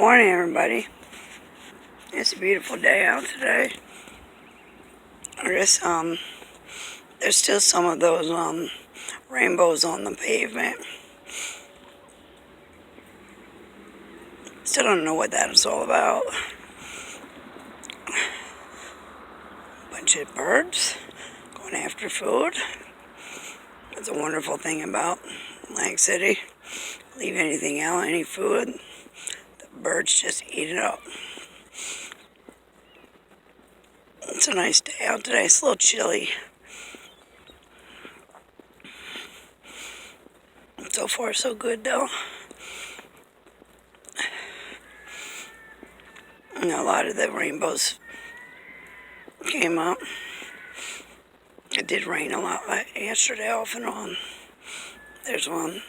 Morning, everybody. It's a beautiful day out today. I guess there's still some of those rainbows on the pavement. Still don't know what that is all about. Bunch of birds going after food. That's a wonderful thing about Atlantic City. Leave anything out, any food, the birds just eat it up. It's a nice day out today. It's a little chilly. So far, so good, though. And a lot of the rainbows came up. It did rain a lot yesterday, off and on. There's one.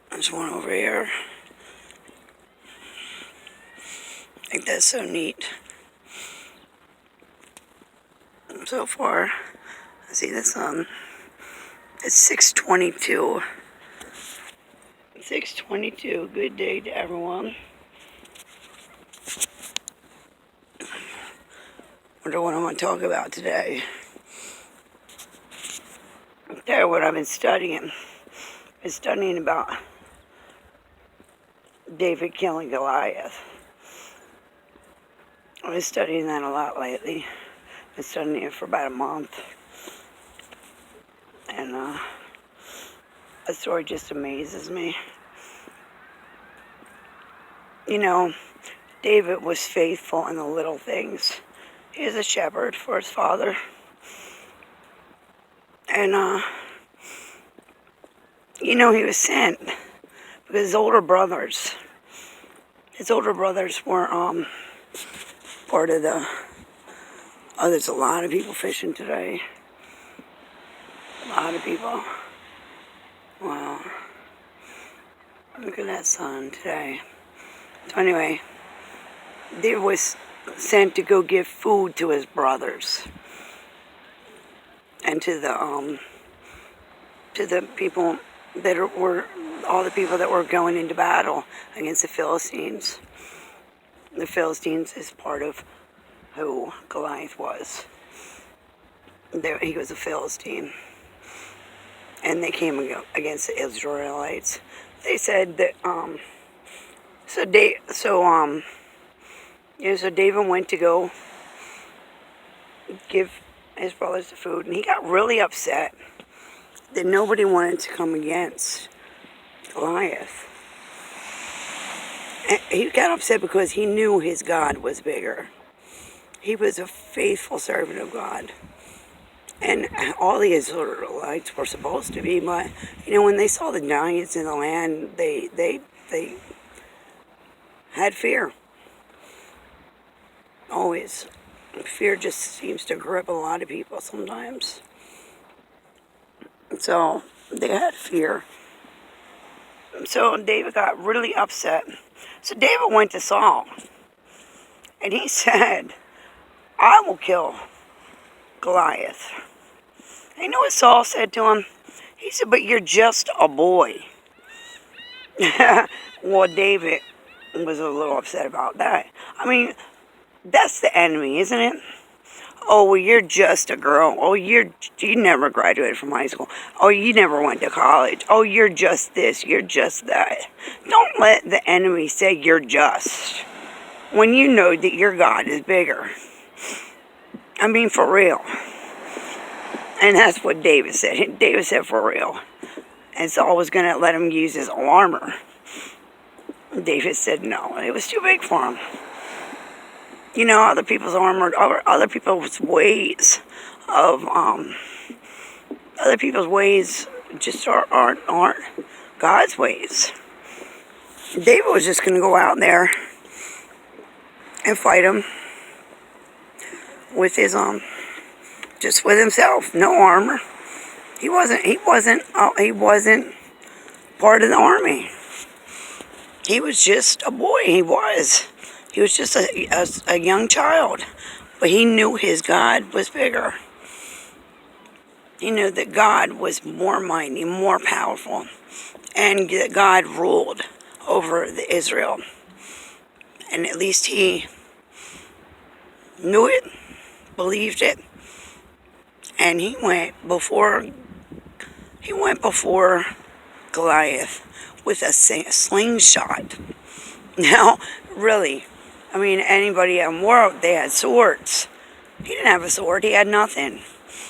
There's one over here. I think that's so neat. So far, I see the sun. It's 6:22. 6:22. Good day to everyone. Wonder what I'm going to talk about today. I'll tell you what I've been studying. I've been studying about David killing Goliath. I've been studying that a lot lately. I've been studying it for about a month. And that story just amazes me. You know, David was faithful in the little things. He was a shepherd for his father. And, you know, he was sent because his older brothers were part of the... Oh, there's a lot of people fishing today. A lot of people. Wow. Look at that sun today. So anyway, David was sent to go give food to his brothers and to the people that were all the people that were going into battle against the Philistines. The Philistines is part of who Goliath was. He was a Philistine, and they came against the Israelites. They said that so David went to go give his brothers the food, and he got really upset that nobody wanted to come against Goliath. And he got upset because he knew his God was bigger. He was a faithful servant of God. And all the Israelites were supposed to be, but, you know, when they saw the giants in the land, they had fear. Always. Fear just seems to grip a lot of people sometimes. So, they had fear. So, David got really upset. So, David went to Saul. And he said, I will kill Goliath. And you know what Saul said to him? He said, but you're just a boy. Well, David was a little upset about that. I mean, that's the enemy, isn't it? Oh, well, you're just a girl. Oh, you never graduated from high school. Oh, you never went to college. Oh, you're just this. You're just that. Don't let the enemy say you're just, when you know that your God is bigger. I mean, for real. And that's what David said. David said, for real. And Saul was going to let him use his armor. David said no. It was too big for him. You know, other people's armor, other people's ways just aren't God's ways. David was just going to go out there and fight him with his just with himself, no armor. He wasn't part of the army. He was just a boy. He was just a young child, but he knew his God was bigger. He knew that God was more mighty, more powerful, and that God ruled over the Israel. And at least he knew it, believed it, and he went before Goliath with a slingshot. Now, really, I mean, anybody in the world, they had swords. He didn't have a sword. He had nothing.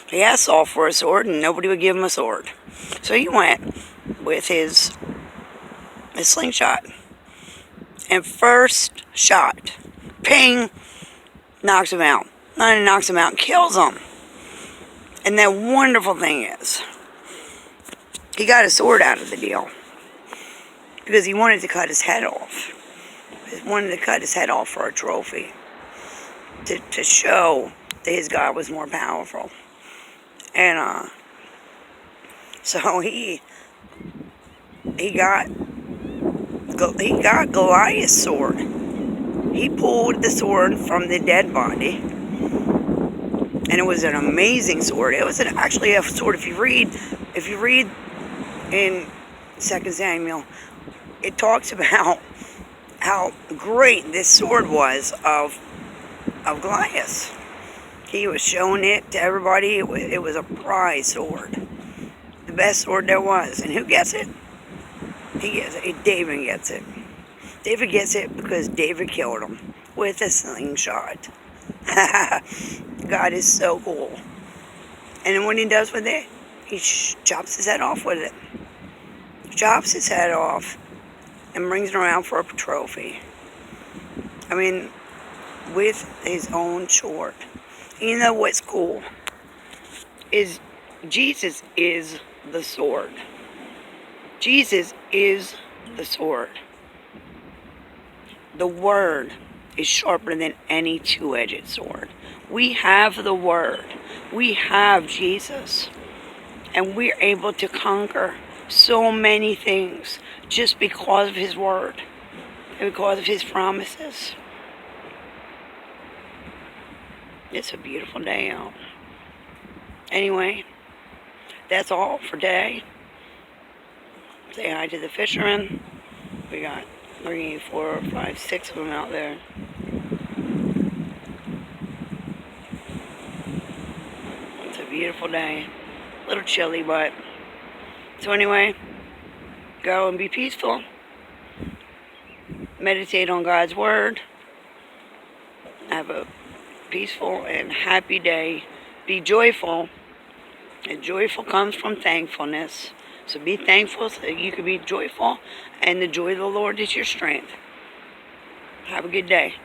He asked Saul for a sword, and nobody would give him a sword. So he went with his slingshot. And first shot, ping, knocks him out. Not only knocks him out, kills him. And the wonderful thing is, he got a sword out of the deal. Because he wanted to cut his head off. He wanted to cut his head off for a trophy. To show that his God was more powerful. And so he got Goliath's sword. He pulled the sword from the dead body, and it was an amazing sword. It was actually a sword. If you read in 2 Samuel, it talks about how great this sword was of Goliath. He was showing it to everybody. It was a prize sword, the best sword there was. And who gets it? He gets it. David gets it. David gets it because David killed him with a slingshot. God is so cool. And then what he does with it, he chops his head off with it. Chops his head off and brings it around for a trophy. I mean, with his own sword. You know what's cool? Is Jesus is the sword. Jesus is the sword. The Word is sharper than any two-edged sword. We have the Word. We have Jesus. And we're able to conquer so many things just because of His Word and because of His promises. It's a beautiful day out. Anyway, that's all for today. Say hi to the fishermen. We got 3, 4, 5, 6 of them out there. It's a beautiful day. A little chilly, but... So anyway, go and be peaceful. Meditate on God's Word. Have a peaceful and happy day. Be joyful. And joyful comes from thankfulness. So be thankful so that you can be joyful. And the joy of the Lord is your strength. Have a good day.